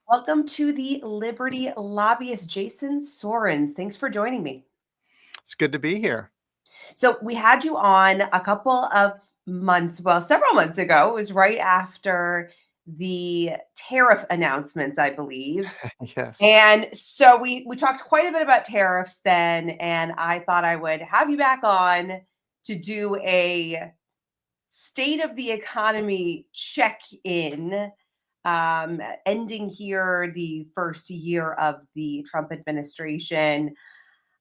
Welcome to the Liberty lobbyist, Jason Sorens. Thanks for joining me. It's good to be here. So, we had you on a couple of months, well, several months ago. It was right after the tariff announcements, I believe. Yes. And so we talked quite a bit about tariffs then, and I thought I would have you back on to do a state of the economy check in, ending here the first year of the Trump administration.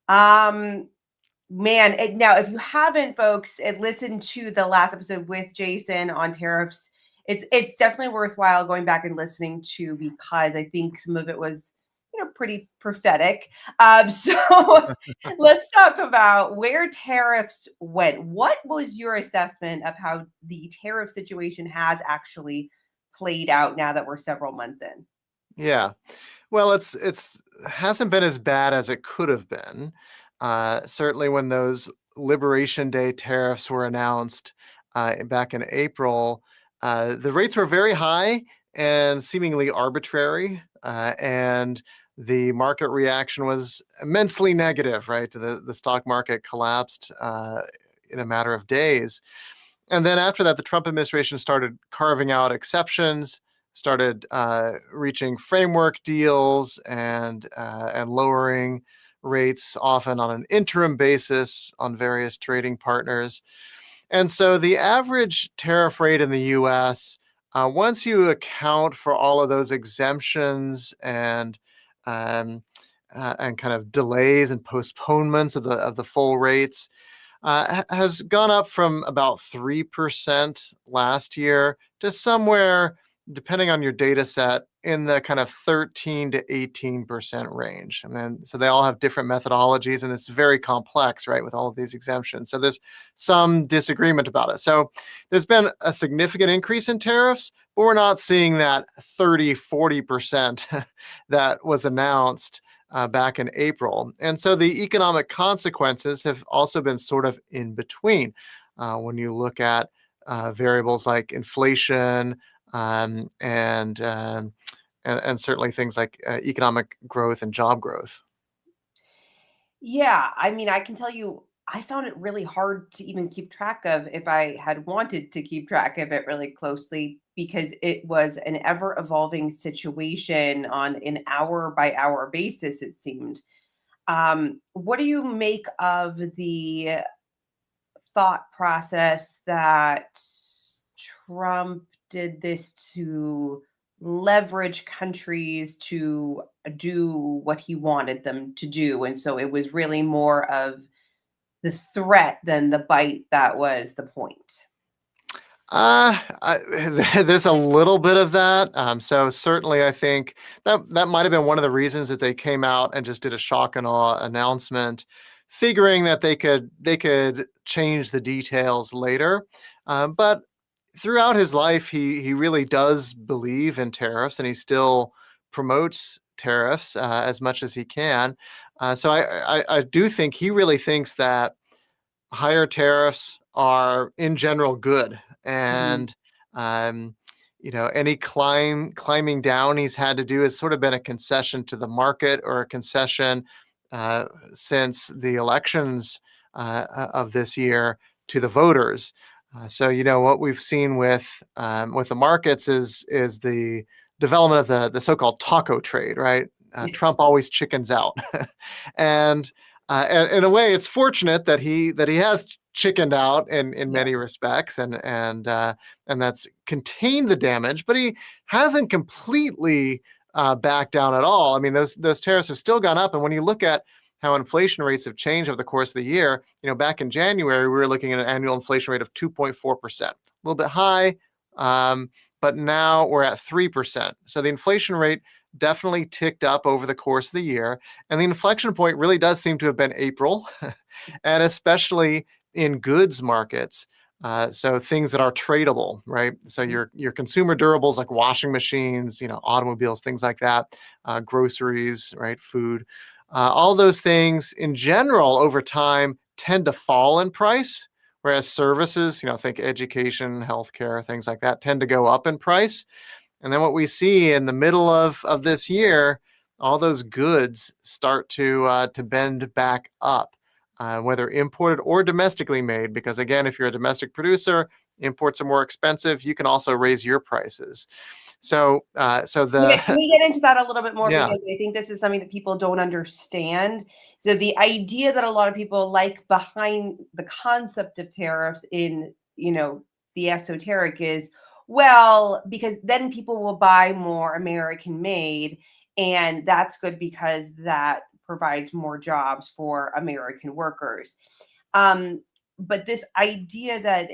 Um, now, if you haven't, folks, listened to the last episode with Jason on tariffs, it's definitely worthwhile going back and listening to, because I think some of it was pretty prophetic. So let's talk about where tariffs went. What was your assessment of how the tariff situation has actually played out now that we're several months in? Yeah. Well, it's hasn't been as bad as it could have been. Certainly, when those Liberation Day tariffs were announced back in April, the rates were very high and seemingly arbitrary, and the market reaction was immensely negative. Right, the stock market collapsed in a matter of days. And then after that, the Trump administration started carving out exceptions, started reaching framework deals, and lowering rates, often on an interim basis on various trading partners. And so the average tariff rate in the U.S., once you account for all of those exemptions um, and kind of delays and postponements of the full rates, has gone up from about 3% last year to somewhere, depending on your data set, in the kind of 13 to 18% range. And then, so they all have different methodologies, and it's very complex, right, with all of these exemptions. So there's some disagreement about it. So there's been a significant increase in tariffs, but we're not seeing that 30, 40% that was announced back in April. And so the economic consequences have also been sort of in between. When you look at variables like inflation um, and, um, and certainly things like economic growth and job growth. Yeah, I mean, I can tell you, I found it really hard to even keep track of, if I had wanted to keep track of it really closely, because it was an ever evolving situation on an hour by hour basis, it seemed. What do you make of the thought process that Trump did this to leverage countries to do what he wanted them to do? And so it was really more of the threat than the bite that was the point. There's a little bit of that. So certainly, I think that might have been one of the reasons that they came out and just did a shock and awe announcement, figuring that they could change the details later. But throughout his life, he really does believe in tariffs, and he still promotes tariffs as much as he can. So I do think he really thinks that higher tariffs are in general good, Mhm. and um, any climbing down he's had to do has sort of been a concession to the market, or a concession since the elections of this year to the voters. So what we've seen with the markets is the development of the so-called taco trade, right? Trump always chickens out, and in a way, it's fortunate that he has chickened out in Yeah. many respects, and that's contained the damage, but he hasn't completely backed down at all. I mean, those tariffs have still gone up, and when you look at how inflation rates have changed over the course of the year, back in January we were looking at an annual inflation rate of 2.4%, a little bit high, but now we're at 3%. So the inflation rate definitely ticked up over the course of the year. And the inflection point really does seem to have been April, and especially in goods markets. So things that are tradable, right? So your consumer durables like washing machines, automobiles, things like that, groceries, right, food, all those things in general over time tend to fall in price, whereas services, think education, healthcare, things like that, tend to go up in price. And then what we see in the middle of this year, all those goods start to bend back up, whether imported or domestically made. Because again, if you're a domestic producer, imports are more expensive. You can also raise your prices. So, Yeah, can we get into that a little bit more? yeah, Because I think this is something that people don't understand. So the idea that a lot of people like behind the concept of tariffs in, the esoteric is, well, because then people will buy more American made, and that's good because that provides more jobs for American workers. But this idea that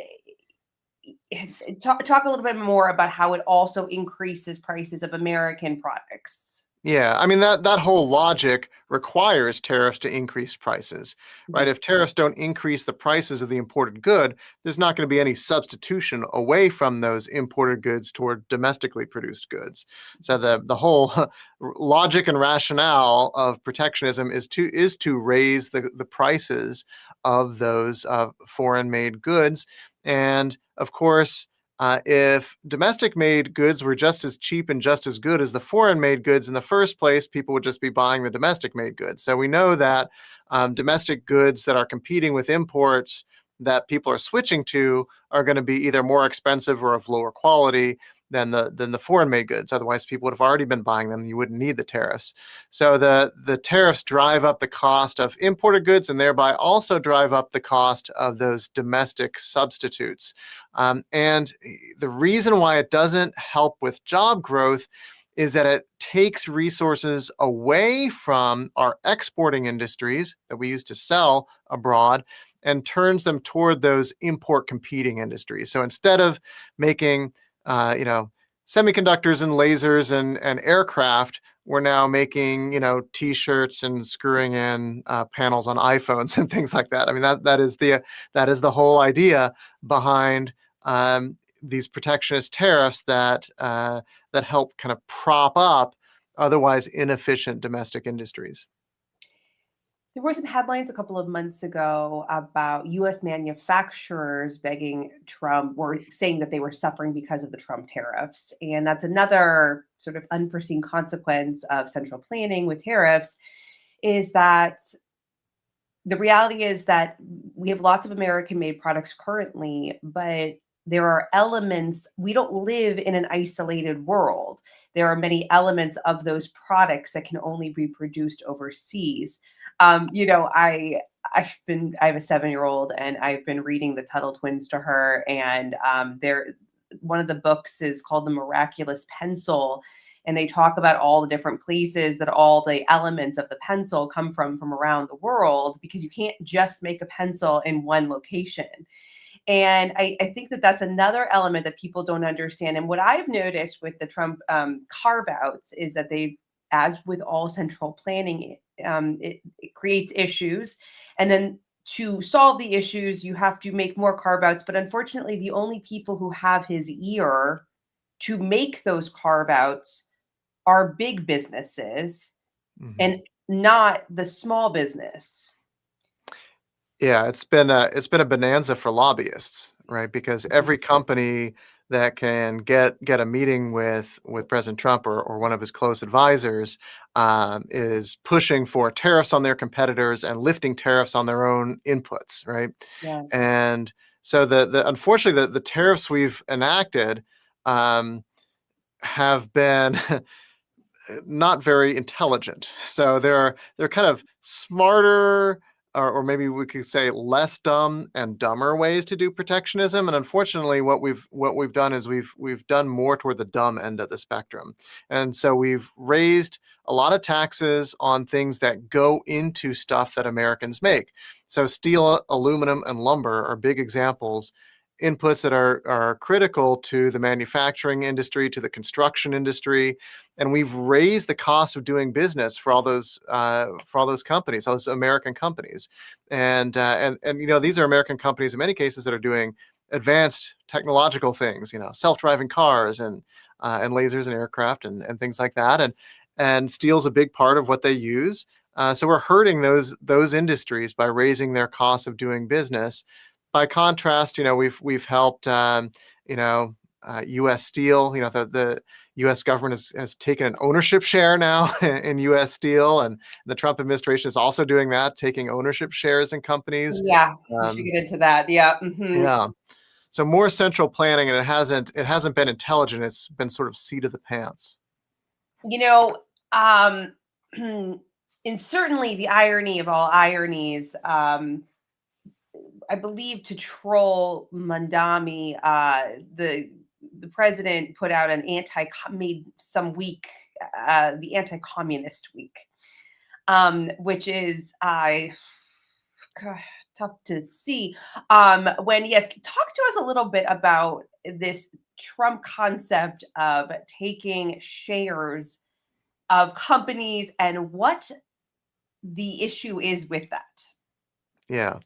talk a little bit more about how it also increases prices of American products. yeah. I mean, that whole logic requires tariffs to increase prices, right? Mhm. If tariffs don't increase the prices of the imported good, there's not going to be any substitution away from those imported goods toward domestically produced goods. So the whole logic and rationale of protectionism is to raise the prices of those foreign made goods. And of course, if domestic made goods were just as cheap and just as good as the foreign made goods in the first place, people would just be buying the domestic made goods. So we know that domestic goods that are competing with imports that people are switching to are going to be either more expensive or of lower quality than the foreign made goods. Otherwise, people would have already been buying them. You wouldn't need the tariffs. So the tariffs drive up the cost of imported goods and thereby also drive up the cost of those domestic substitutes. And the reason why it doesn't help with job growth is that it takes resources away from our exporting industries that we used to sell abroad and turns them toward those import competing industries. So instead of making, semiconductors and lasers and aircraft, we're now making, t-shirts and screwing in panels on iPhones and things like that. I mean, that is the whole idea behind these protectionist tariffs that help kind of prop up otherwise inefficient domestic industries. There were some headlines a couple of months ago about US manufacturers begging Trump, or saying that they were suffering because of the Trump tariffs. And that's another sort of unforeseen consequence of central planning with tariffs, is that the reality is that we have lots of American made products currently, but there are elements, we don't live in an isolated world. There are many elements of those products that can only be produced overseas. I have a 7-year-old, and I've been reading the Tuttle twins to her, and one of the books is called The Miraculous Pencil, and they talk about all the different places that all the elements of the pencil come from around the world, because you can't just make a pencil in one location. And I think that that's another element that people don't understand. And what I've noticed with the Trump carve outs is that they, as with all central planning, it creates issues. And then to solve the issues, you have to make more carve outs. But unfortunately, the only people who have his ear to make those carve outs are big businesses Mhm. and not the small business. Yeah, it's been a bonanza for lobbyists, right? Because every company that can get a meeting with President Trump or one of his close advisors is pushing for tariffs on their competitors and lifting tariffs on their own inputs, right? Yeah. And so the unfortunately the tariffs we've enacted um, have been not very intelligent. So they're kind of smarter, or maybe we could say less dumb and dumber ways to do protectionism. And unfortunately, what we've done is we've done more toward the dumb end of the spectrum. And so we've raised a lot of taxes on things that go into stuff that Americans make. So steel, aluminum, and lumber are big examples. Inputs that are critical to the manufacturing industry, to the construction industry, and we've raised the cost of doing business for all those companies, those American companies, and these are American companies in many cases that are doing advanced technological things, self-driving cars and lasers and aircraft and things like that, and steel's a big part of what they use. So we're hurting those industries by raising their costs of doing business. By contrast, we've helped U.S. Steel. The U.S. government has taken an ownership share now in U.S. Steel, and the Trump administration is also doing that, taking ownership shares in companies. Yeah, we should Um, get into that. Yeah. yeah. So more central planning, and it hasn't been intelligent. It's been sort of seat of the pants. You know, um, and certainly the irony of all ironies, I believe to troll Mandami, the president put out an made some week, the anti-communist week, which is tough to see. When yes, talk to us a little bit about this Trump concept of taking shares of companies and what the issue is with that. Yeah.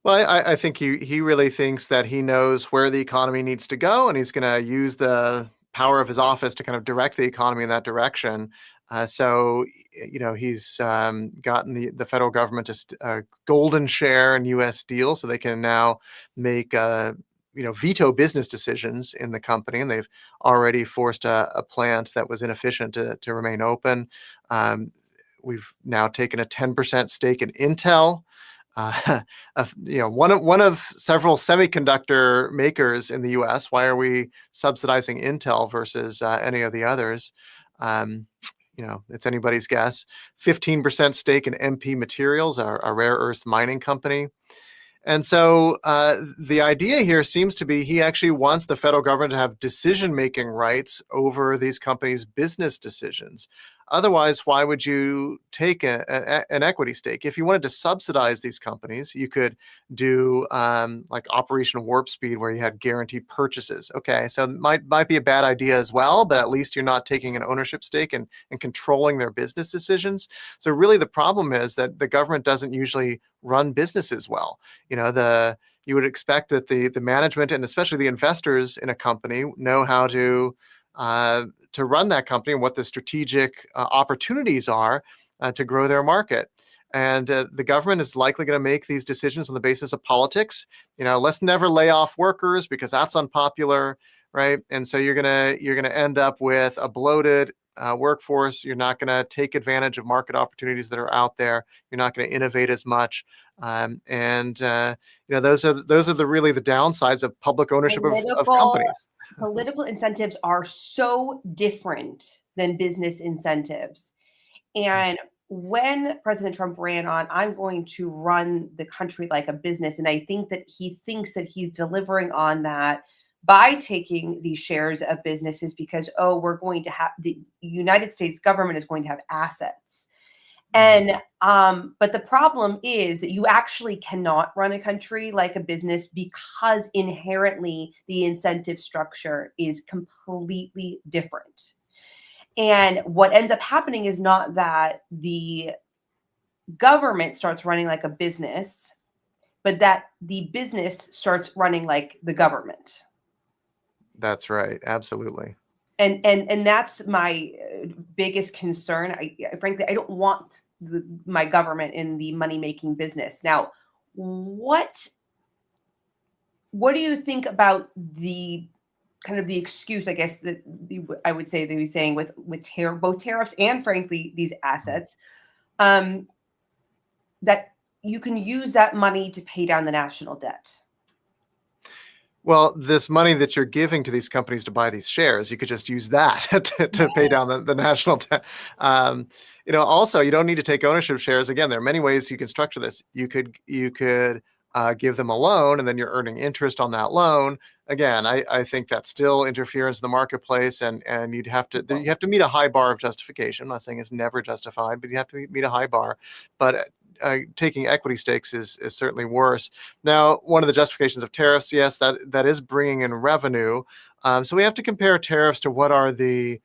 Well, I think he really thinks that he knows where the economy needs to go, and he's going to use the power of his office to kind of direct the economy in that direction. He's gotten the federal government just a golden share in U.S. Steel, so they can now make veto business decisions in the company, and they've already forced a plant that was inefficient to remain open. Um, we've now taken a 10% stake in Intel, uh, one of several semiconductor makers in the U.S. Why are we subsidizing Intel versus any of the others? Um, it's anybody's guess. 15% stake in MP Materials, a rare earth mining company. And so the idea here seems to be he actually wants the federal government to have decision-making rights over these companies' business decisions. Otherwise, why would you take an equity stake? If you wanted to subsidize these companies, you could do like Operation Warp Speed, where you had guaranteed purchases. Okay, so it might be a bad idea as well, but at least you're not taking an ownership stake and controlling their business decisions. So really, the problem is that the government doesn't usually run businesses well. You would expect that the management and especially the investors in a company know how to run that company and what the strategic opportunities are to grow their market. And the government is likely going to make these decisions on the basis of politics. Let's never lay off workers because that's unpopular, right? And so you're gonna end up with a bloated workforce. You're not going to take advantage of market opportunities that are out there. You're not going to innovate as much. Those are really the downsides of public ownership of Political companies. political incentives are so different than business incentives. And when President Trump ran on, I'm going to run the country like a business. And I think that he thinks that he's delivering on that by taking these shares of businesses because, oh, we're going to have the United States government is going to have assets. And but the problem is that you actually cannot run a country like a business because inherently the incentive structure is completely different. And what ends up happening is not that the government starts running like a business, but that the business starts running like the government. That's right. Absolutely. And that's my biggest concern. Frankly, I don't want my government in the money making business. Now, what do you think about the kind of the excuse, I guess, that I would say that he's saying with both tariffs and frankly these assets, um, that you can use that money to pay down the national debt. Well, this money that you're giving to these companies to buy these shares, you could just use that to pay down the national debt. Also, you don't need to take ownership of shares. Again, there are many ways you can structure this. You could give them a loan, and then you're earning interest on that loan. Again, I think that's still interference in the marketplace, and you have to meet a high bar of justification. I'm not saying it's never justified, but you have to meet a high bar. But taking equity stakes is certainly worse. Now, one of the justifications of tariffs, yes, that is bringing in revenue. So we have to compare tariffs to what are the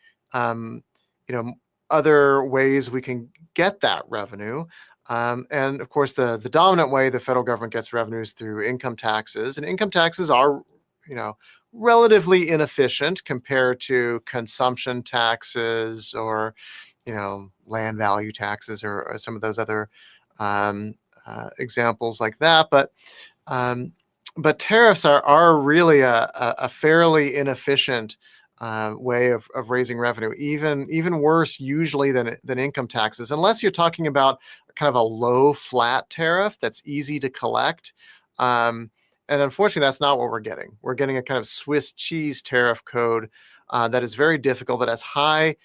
other ways we can get that revenue. And of course, the dominant way the federal government gets revenue is through income taxes, and income taxes are, relatively inefficient compared to consumption taxes or, land value taxes or some of those other examples like that. But um, but tariffs are really a fairly inefficient way of raising revenue, even worse usually than income taxes, unless you're talking about kind of a low flat tariff that's easy to collect. Um, and unfortunately, that's not what we're getting. We're getting a kind of Swiss cheese tariff code that is very difficult, that has high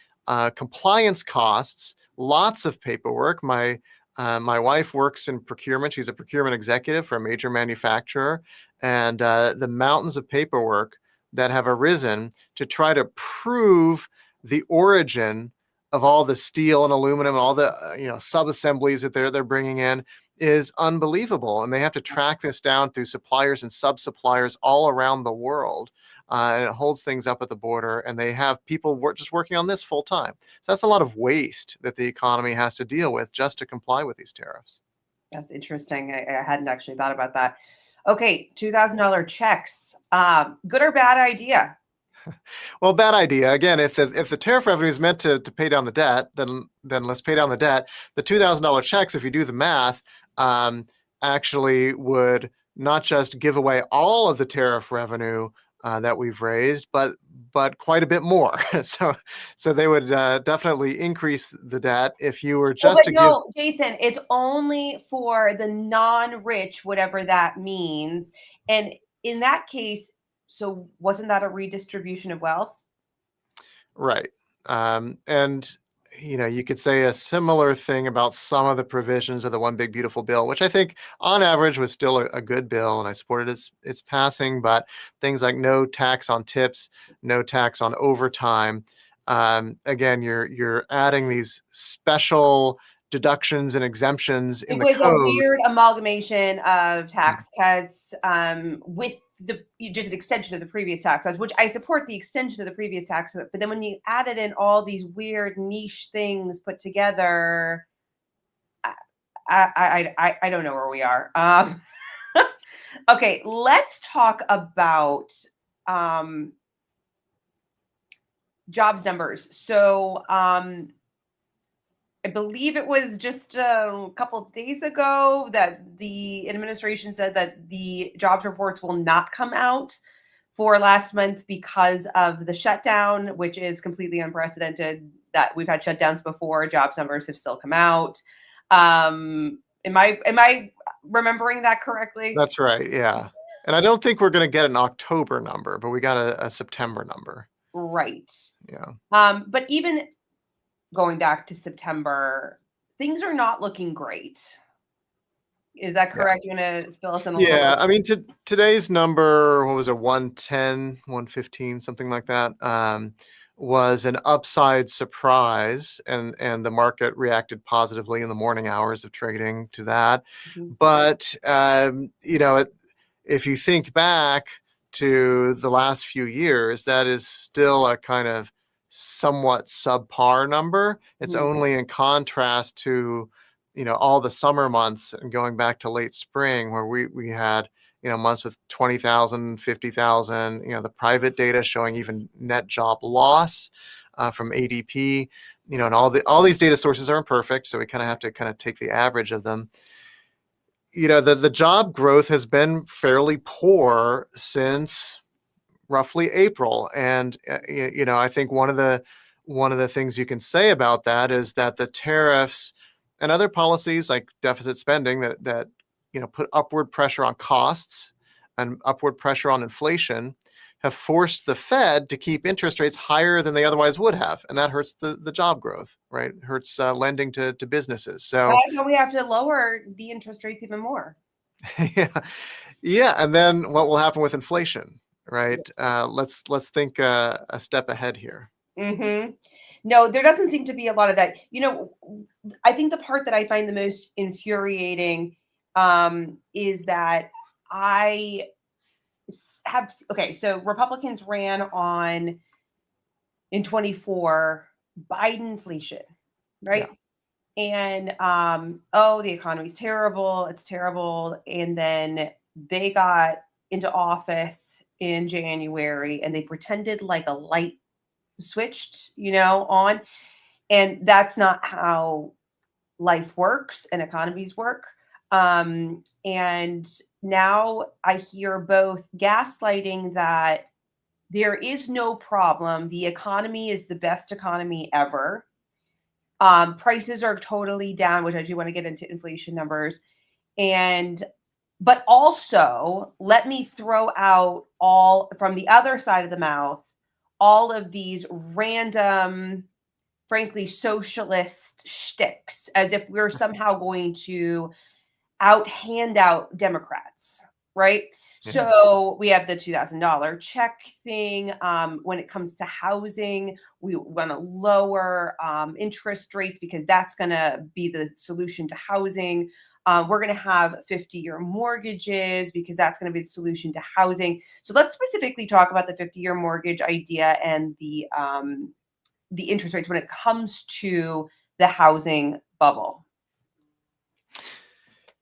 compliance costs, lots of paperwork. My wife works in procurement. She's a procurement executive for a major manufacturer, and the mountains of paperwork that have arisen to try to prove the origin of all the steel and aluminum, all the sub-assemblies that they're bringing in is unbelievable, and they have to track this down through suppliers and sub-suppliers all around the world. And it holds things up at the border, and they have people just working on this full time. So that's a lot of waste that the economy has to deal with just to comply with these tariffs. That's interesting. I hadn't actually thought about that. Okay, $2,000 checks. Good or bad idea? Well, bad idea. Again, if the tariff revenue is meant to pay down the debt, then let's pay down the debt. The $2,000 checks, if you do the math, actually would not just give away all of the tariff revenue that we've raised, but quite a bit more. So they would definitely increase the debt if you were Oh, just but to give. no, Jason, it's only for the non-rich, whatever that means. And in that case, so wasn't that a redistribution of wealth? Right. And you could say a similar thing about some of the provisions of the One Big Beautiful Bill, which I think on average was still a good bill, and I supported its passing. But things like no tax on tips, no tax on overtime. Again, you're adding these special deductions and exemptions in It the was a code. weird amalgamation of tax cuts with just an extension of the previous tax cuts, which I support the extension of the previous tax cuts. But then when you added in all these weird niche things put together, I don't know where we are. Okay, let's talk about jobs numbers. So I believe it was just a couple of days ago that the administration said that the jobs reports will not come out for last month because of the shutdown, which is completely unprecedented. That we've had shutdowns before, jobs numbers have still come out. Am I remembering that correctly? That's right. Yeah. And I don't think we're going to get an October number, but we got a September number. Right. Yeah. But even going back to September, things are not looking great. Is that Yeah. correct? You want to fill us in a little Yeah, bit? I mean, today's number, what was it, 110, 115, something like that, was an upside surprise, and the market reacted positively in the morning hours of trading to that. Mhm. But if you think back to the last few years, that is still a kind of somewhat subpar number. It's Mhm. only in contrast to all the summer months and going back to late spring where we had months with 20,000, 50,000. The private data showing even net job loss from ADP. And all these data sources are imperfect, so we kind of have to kind of take the average of them. The job growth has been fairly poor since roughly April. And I think one of the things you can say about that is that the tariffs and other policies like deficit spending that put upward pressure on costs and upward pressure on inflation have forced the Fed to keep interest rates higher than they otherwise would have, and that hurts the job growth, right? It hurts lending to businesses. So Now we have to lower the interest rates even more. yeah, yeah, and then what will happen with inflation, right? Let's think a step ahead here. Mm-hmm. No, there doesn't seem to be a lot of that. I think the part that I find the most infuriating is that I okay, so Republicans ran on in 24 Biden inflation, Yeah, right? And oh, the economy's terrible, it's terrible. And then they got into office in January and they pretended like a light switched, on. And that's not how life works and economies work. And now I hear both gaslighting that there is no problem. The economy is the best economy ever. Prices are totally down, which I do want to get into inflation numbers. And but also let me throw out all from the other side of the mouth, all of these random, frankly, socialist shticks, as if we're somehow going to hand out Democrats, right? Yeah. So we have the $2,000 check thing. When it comes to housing, we want to lower interest rates because that's going to be the solution to housing. We're going to have 50-year mortgages because that's going to be the solution to housing. So let's specifically talk about the 50-year mortgage idea and the interest rates when it comes to the housing bubble.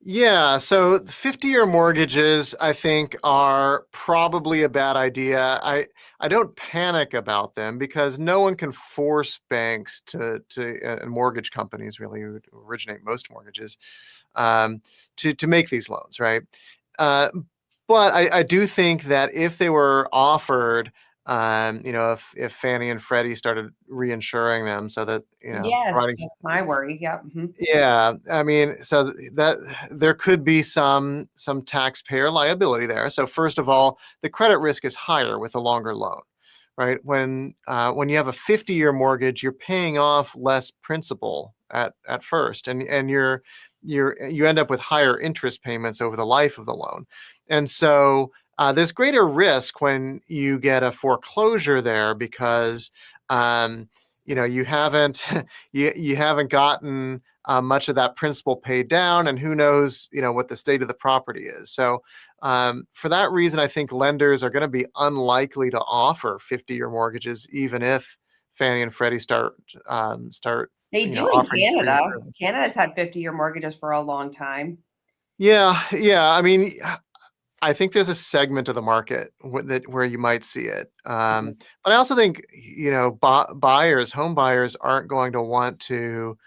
Yeah, so 50-year mortgages, I think, are probably a bad idea. I don't panic about them because no one can force banks and mortgage companies really who originate most mortgages to make these loans, right? Uh, but I do think that if they were offered, if Fannie and Freddie started reinsuring them so that, Yes, providing. that's my worry. Yeah. Mhm. Yeah, I mean, so that there could be some taxpayer liability there. So first of all, the credit risk is higher with a longer loan, right? When you have a 50-year mortgage, you're paying off less principal at first, and you end up with higher interest payments over the life of the loan, and so there's greater risk when you get a foreclosure there because you haven't you haven't gotten much of that principal paid down, and who knows, what the state of the property is. So, for that reason, I think lenders are going to be unlikely to offer 50-year mortgages, even if Fannie and Freddie start, They do in offering to Canada. reinsure them. Canada's had 50-year mortgages for a long time. Yeah, yeah. I mean, I think there's a segment of the market where you might see it. Mhm. But I also think, home buyers aren't going to want to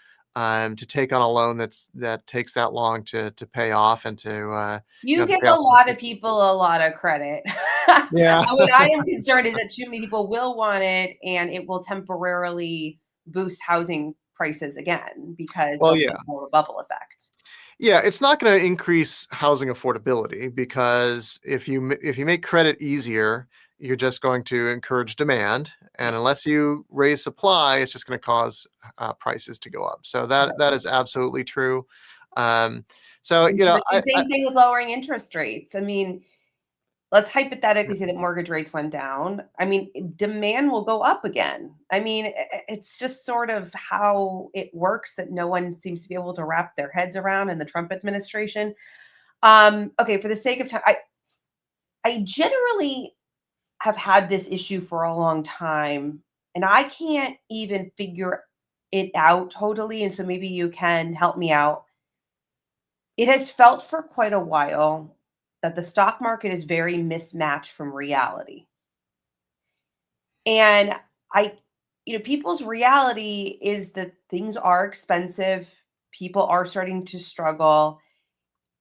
take on a loan that takes that long to pay off and You to give pay a off some of lot of those. people a lot of credit. Yeah. What I am concerned is that too many people will want it, and it will temporarily boost housing prices again because Well, there'll yeah. be more of a bubble effect. Yeah, it's not going to increase housing affordability because if you make credit easier, you're just going to encourage demand, and unless you raise supply, it's just going to cause prices to go up. So that is absolutely true. Um, so And the same thing with lowering interest rates. I mean, let's hypothetically say that mortgage rates went down. I mean, demand will go up again. I mean, it's just sort of how it works that no one seems to be able to wrap their heads around in the Trump administration. Okay, for the sake of time, I generally have had this issue for a long time, and I can't even figure it out totally. And so maybe you can help me out. It has felt for quite a while that the stock market is very mismatched from reality. And I, people's reality is that things are expensive, people are starting to struggle,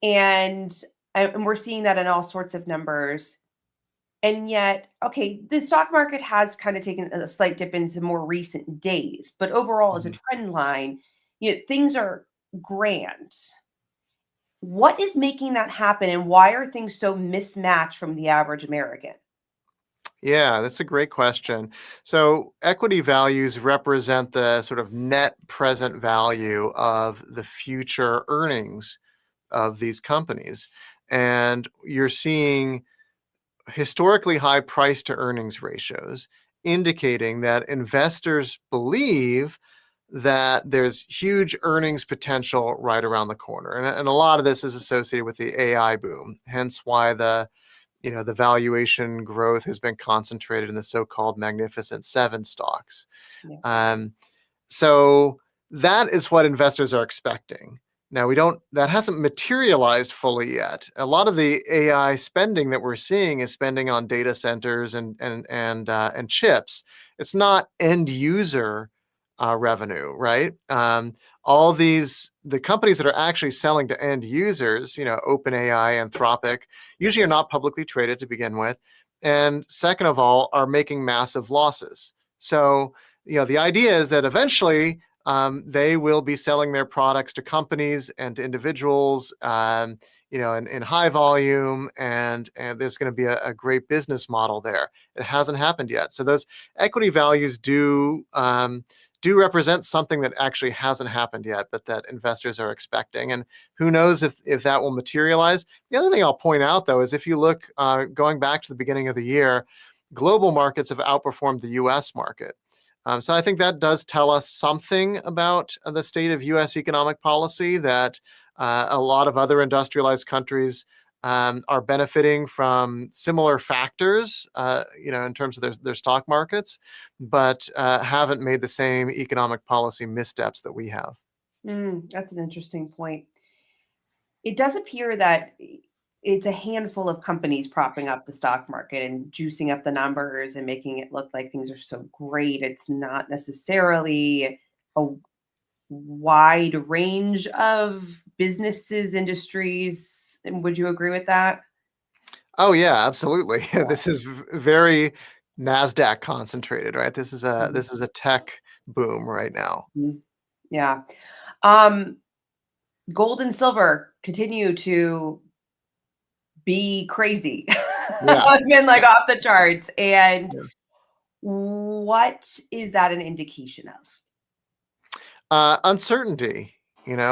and and we're seeing that in all sorts of numbers. And yet, okay, the stock market has kind of taken a slight dip into more recent days, but overall, as a Mhm. trend line, things are grand. What is making that happen, and why are things so mismatched from the average American? Yeah, that's a great question. So, equity values represent the sort of net present value of the future earnings of these companies. And you're seeing historically high price to earnings ratios, indicating that investors believe that there's huge earnings potential right around the corner. And a lot of this is associated with the AI boom, hence why the valuation growth has been concentrated in the so-called Magnificent Seven stocks. Yeah. Um, so that is what investors are expecting. Now we don't that hasn't materialized fully yet. A lot of the AI spending that we're seeing is spending on data centers and chips. It's not end user revenue, right? The companies that are actually selling to end users, OpenAI, Anthropic, usually are not publicly traded to begin with. And second of all, are making massive losses. So, the idea is that eventually they will be selling their products to companies and to individuals, in high volume, and there's going to be a great business model there. It hasn't happened yet. So those equity values do represent something that actually hasn't happened yet, but that investors are expecting. And who knows if that will materialize. The other thing I'll point out, though, is if you look going back to the beginning of the year, global markets have outperformed the US market. So I think that does tell us something about the state of US economic policy, that a lot of other industrialized countries are benefiting from similar factors, in terms of their stock markets, but haven't made the same economic policy missteps that we have. That's an interesting point. It does appear that it's a handful of companies propping up the stock market and juicing up the numbers and making it look like things are so great. It's not necessarily a wide range of businesses, industries. And would you agree with that? Oh yeah, absolutely. Yeah. This is very Nasdaq concentrated, right? This is a Mhm. this is a tech boom right now. Mhm. Yeah. Um, Gold and silver continue to be crazy. Yeah. It's been like Yeah. off the charts. And Yeah. what is that an indication of? Uncertainty,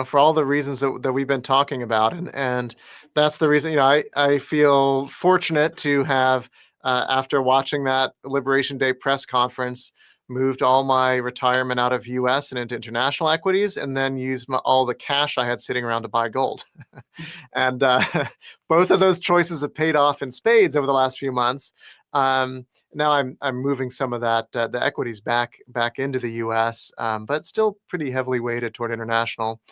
for all the reasons that we've been talking about, and that's the reason. I feel fortunate to have, after watching that Liberation Day press conference, moved all my retirement out of U.S. and into international equities, and then used all the cash I had sitting around to buy gold. And both of those choices have paid off in spades over the last few months. Now I'm moving some of that the equities back into the U.S., but still pretty heavily weighted toward international.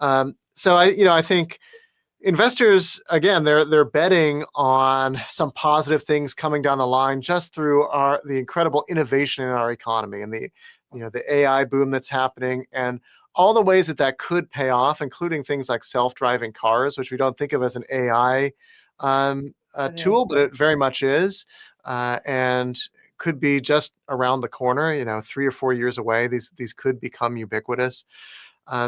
So I think investors, again, they're betting on some positive things coming down the line just through the incredible innovation in our economy, and the AI boom that's happening, and all the ways that could pay off, including things like self-driving cars, which we don't think of as an AI It is. tool, but it very much is, and could be just around the corner. 3 or 4 years away, these could become ubiquitous.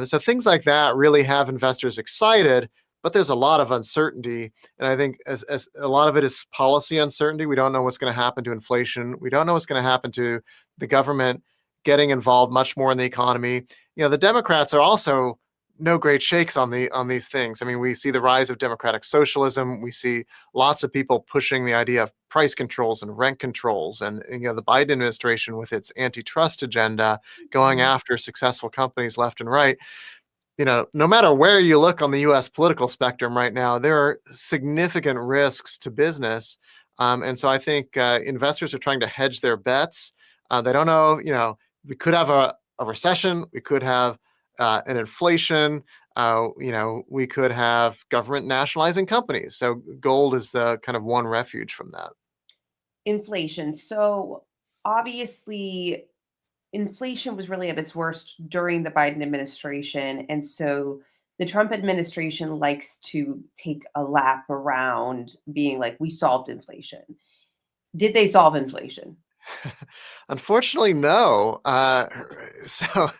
So things like that really have investors excited, but there's a lot of uncertainty, and I think as a lot of it is policy uncertainty. We don't know what's going to happen to inflation. We don't know what's going to happen to the government getting involved much more in the economy. The Democrats are also no great shakes on these things. I mean, we see the rise of democratic socialism. We see lots of people pushing the idea of price controls and rent controls, and the Biden administration with its antitrust agenda going Mhm. after successful companies left and right. No matter where you look on the US political spectrum right now, there are significant risks to business. And so I think investors are trying to hedge their bets. They don't know, we could have a recession, we could have an inflation, we could have government nationalizing companies. So gold is the kind of one refuge from that. Inflation. So obviously, inflation was really at its worst during the Biden administration. And so the Trump administration likes to take a lap around being like, we solved inflation. Did they solve inflation? Unfortunately, no. So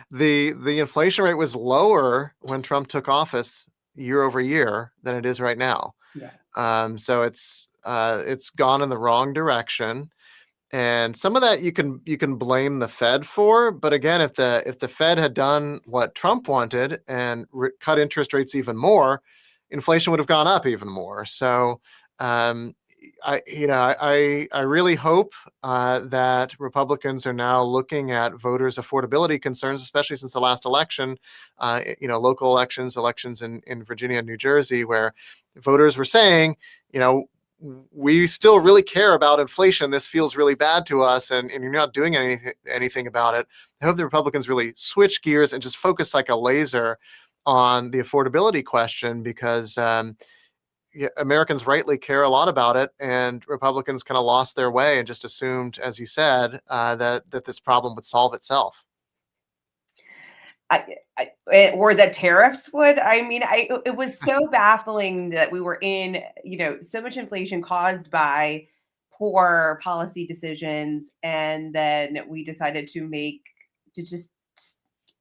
the inflation rate was lower when Trump took office year over year than it is right now. Yeah. So it's gone in the wrong direction, and some of that you can blame the Fed for. But again, if the Fed had done what Trump wanted and cut interest rates even more, inflation would have gone up even more. So um, I really hope that Republicans are now looking at voters' affordability concerns, especially since the last election, local elections in Virginia and New Jersey, where voters were saying, you know, we still really care about inflation. This feels really bad to us, and you're not doing anything about it. I hope the Republicans really switch gears and just focus like a laser on the affordability question, because yeah, Americans rightly care a lot about it, and Republicans kind of lost their way and just assumed, as you said, that this problem would solve itself. or that tariffs would. I mean, it was so baffling that we were in, so much inflation caused by poor policy decisions, and then we decided to just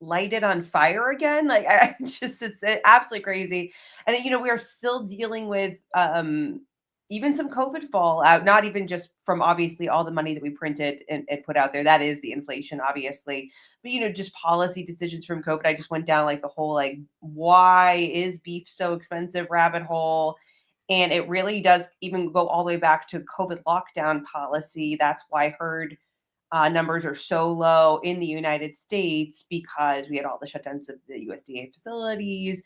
light it on fire again. Like, I just, it's absolutely crazy. And we are still dealing with even some COVID fallout, not even just from obviously all the money that we printed and put out there. That is the inflation, obviously. But just policy decisions from COVID. I just went down like the whole, like, why is beef so expensive rabbit hole. And it really does even go all the way back to COVID lockdown policy. That's why herd numbers are so low in the United States, because we had all the shutdowns of the USDA facilities.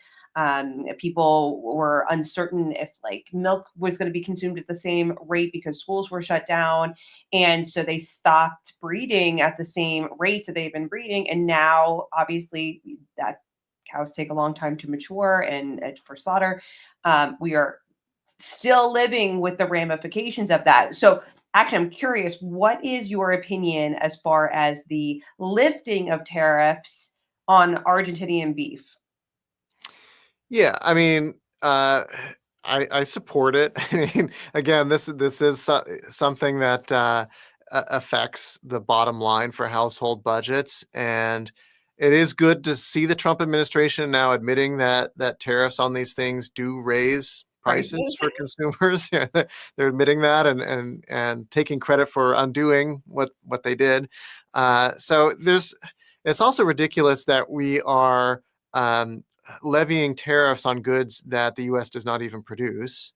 People were uncertain if like milk was going to be consumed at the same rate because schools were shut down. And so they stopped breeding at the same rates that they've been breeding. And now, obviously, that cows take a long time to mature and for slaughter. We are still living with the ramifications of that. So actually, I'm curious, what is your opinion as far as the lifting of tariffs on Argentinian beef? Yeah, I mean, I support it. I mean, again, this is something that affects the bottom line for household budgets, and it is good to see the Trump administration now admitting that tariffs on these things do raise prices Prices? for consumers. Yeah, they're admitting that and taking credit for undoing what they did. So it's also ridiculous that we are. Levying tariffs on goods that the US does not even produce,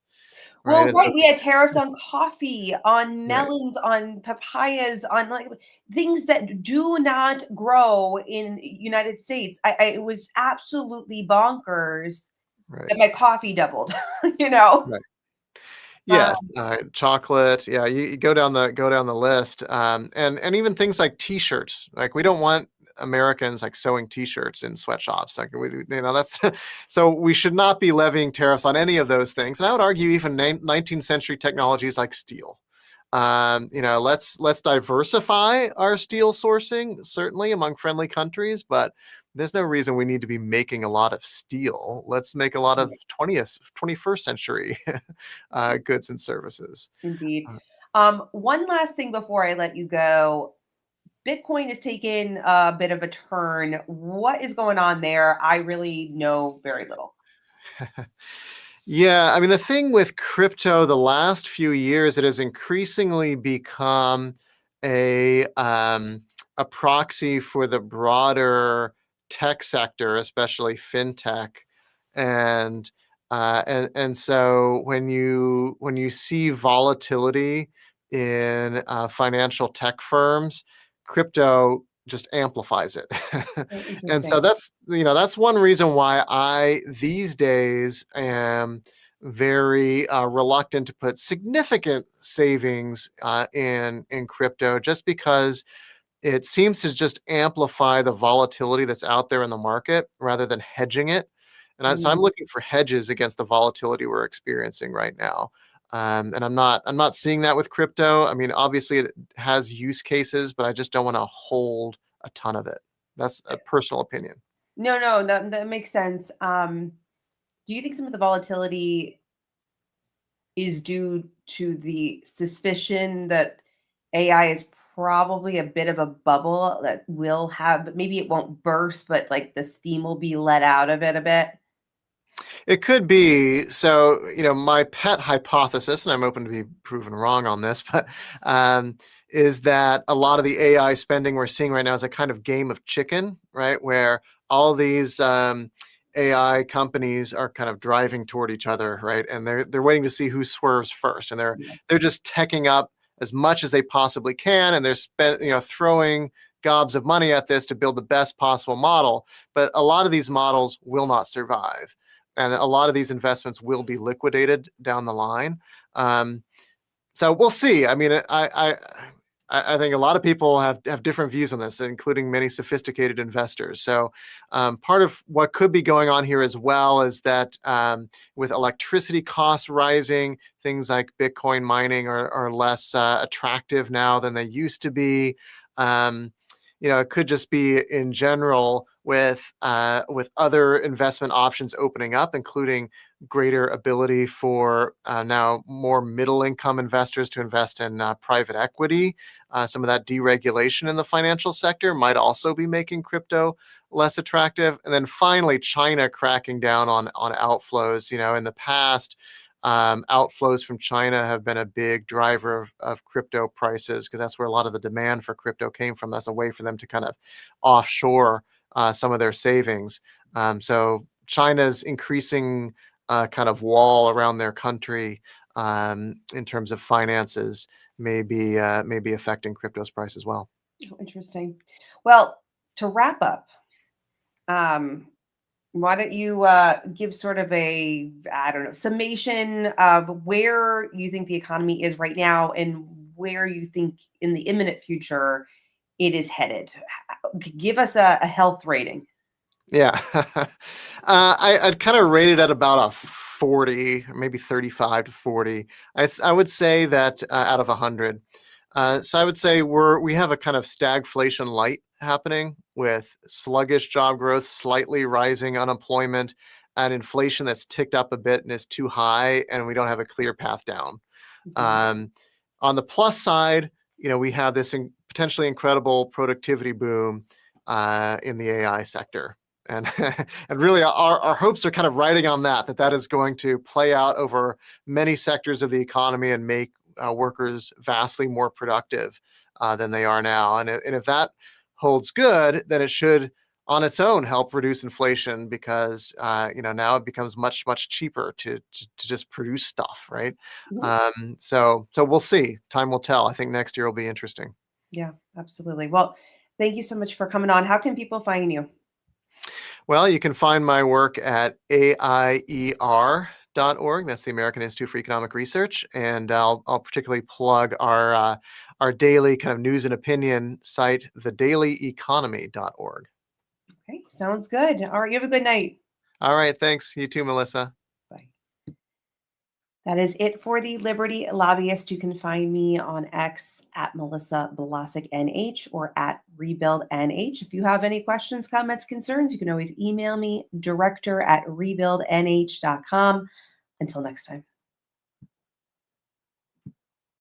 right? Well, It's right. just We had tariffs on coffee, on right, melons, on papayas, on like things that do not grow in United States. It was absolutely bonkers right, that my coffee doubled, you know? right. Yeah, Um, chocolate. Yeah, you go down the list, and even things like T-shirts. Like we don't want Americans like sewing T-shirts in sweatshops. Like that's so we should not be levying tariffs on any of those things. And I would argue even 19th century technologies like steel. Let's diversify our steel sourcing certainly among friendly countries, but there's no reason we need to be making a lot of steel. Let's make a lot of 20th, 21st century goods and services. Indeed. Uh, One last thing before I let you go. Bitcoin has taken a bit of a turn. What is going on there? I really know very little. Yeah, I mean, the thing with crypto the last few years, it has increasingly become a proxy for the broader tech sector, especially fintech. And so when you see volatility in financial tech firms, crypto just amplifies it. Oh, And so interesting. that's one reason why I these days am very reluctant to put significant savings in crypto, just because it seems to just amplify the volatility that's out there in the market rather than hedging it. So I'm Mm, looking for hedges against the volatility we're experiencing right now. And I'm not seeing that with crypto. I mean, obviously it has use cases, but I just don't want to hold a ton of it. That's a personal opinion. no, no, that makes sense. Do you think some of the volatility is due to the suspicion that AI is probably a bit of a bubble that will have, maybe it won't burst, but like the steam will be let out of it a bit? It could be. So, my pet hypothesis, and I'm open to be proven wrong on this, but is that a lot of the AI spending we're seeing right now is a kind of game of chicken, right? Where all these AI companies are kind of driving toward each other, right? And they're waiting to see who swerves first, and they're just teching up as much as they possibly can, and throwing gobs of money at this to build the best possible model. But a lot of these models will not survive, and a lot of these investments will be liquidated down the line. Um, so we'll see. I mean, I think a lot of people have different views on this, including many sophisticated investors. So part of what could be going on here as well is that with electricity costs rising, things like Bitcoin mining are less attractive now than they used to be. It could just be in general with other investment options opening up, including greater ability for now more middle income investors to invest in private equity. Some of that deregulation in the financial sector might also be making crypto less attractive. And then finally, China cracking down on outflows. In the past, outflows from China have been a big driver of crypto prices because that's where a lot of the demand for crypto came from. That's a way for them to kind of offshore some of their savings. So China's increasing kind of wall around their country in terms of finances may be affecting crypto's price as well. Oh, interesting. Well, to wrap up, um, why don't you give sort of a, I don't know, summation of where you think the economy is right now and where you think in the imminent future it is headed? Give us a health rating. Yeah. I'd kind of rate it at about a 40, or maybe 35 to 40. I would say that out of 100. So I would say we have a kind of stagflation light happening with sluggish job growth, slightly rising unemployment, and inflation that's ticked up a bit and is too high, and we don't have a clear path down. Mhm. Um, on the plus side, we have this potentially incredible productivity boom in the AI sector. And, and really, our hopes are kind of riding on that is going to play out over many sectors of the economy and make workers vastly more productive than they are now. And if that holds good, then it should on its own help reduce inflation because now it becomes much cheaper to just produce stuff, right? Mhm. So we'll see. Time will tell. I think next year will be interesting. Yeah, absolutely. Well, thank you so much for coming on. How can people find you? Well, you can find my work at AIER.org. That's the American Institute for Economic Research, and I'll particularly plug our daily kind of news and opinion site, thedailyeconomy.org. Okay, sounds good. All right, you have a good night. All right, thanks. You too, Melissa. Bye. That is it for the Liberty Lobbyist. You can find me on X at Melissa Blasek NH or at Rebuild NH. If you have any questions, comments, concerns, you can always email me director at rebuildnh.com. Until next time.